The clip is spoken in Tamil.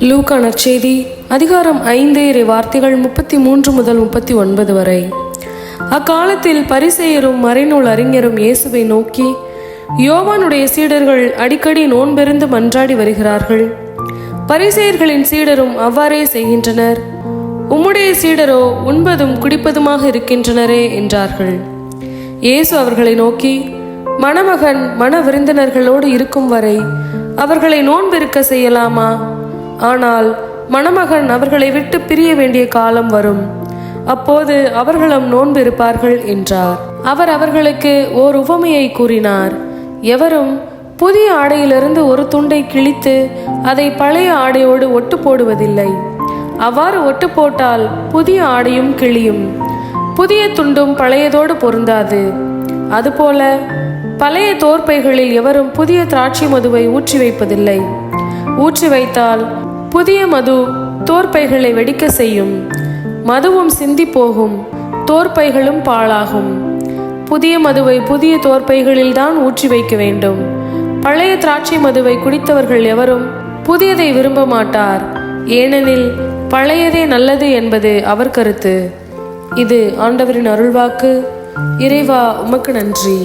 லூக்கா நற்செய்தி அதிகாரம் 5 வார்த்தைகள் 33 முதல் 39 வரை. அக்காலத்தில் பரிசேயரும் மறைநூல் அறிஞரும் இயேசுவை நோக்கி, யோவானுடைய சீடர்கள் அடிக்கடி நோன்பிருந்து மன்றாடி வருகிறார்கள், பரிசேயர்களின் சீடரும் அவ்வாறே செய்கின்றனர், உம்முடைய சீடரோ உண்பதும் குடிப்பதுமாக இருக்கின்றனரே என்றார்கள். இயேசு அவர்களை நோக்கி, மணமகன் மண விருந்தினர்களோடு இருக்கும் வரை அவர்களை நோன்பிருக்க செய்யலாமா? ஆனால் மணமகன் அவர்களை விட்டு பிரிய வேண்டிய காலம் வரும், அப்போது அவர்களும் நோன்பு இருப்பார்கள் என்றார். அவர் அவர்களுக்கு ஓர் உவமையை கூறினார். எவரும் புதிய ஆடையிலிருந்து ஒரு துண்டை கிழித்து அதை பழைய ஆடையோடு ஒட்டு போடுவதில்லை. அவ்வாறு ஒட்டு போட்டால் புதிய ஆடையும் கிழியும், புதிய துண்டும் பழையதோடு பொருந்தாது. அதுபோல பழைய தோற்பைகளில் எவரும் புதிய திராட்சை மதுவை ஊற்றி வைப்பதில்லை. ஊற்றி வைத்தால் புதிய மது தோற்பைகளை வெடிக்க செய்யும், மதுவும் சிந்தி போகும், தோற்பைகளும் பாழாகும். புதிய மதுவை புதிய தோற்பைகளில் தான் ஊற்றி வைக்க வேண்டும். பழைய திராட்சை மதுவை குடித்தவர்கள் எவரும் புதியதை விரும்ப மாட்டார், ஏனெனில் பழையதே நல்லது என்பது அவர் கருத்து. இது ஆண்டவரின் அருள்வாக்கு. இறைவா, உமக்கு நன்றி.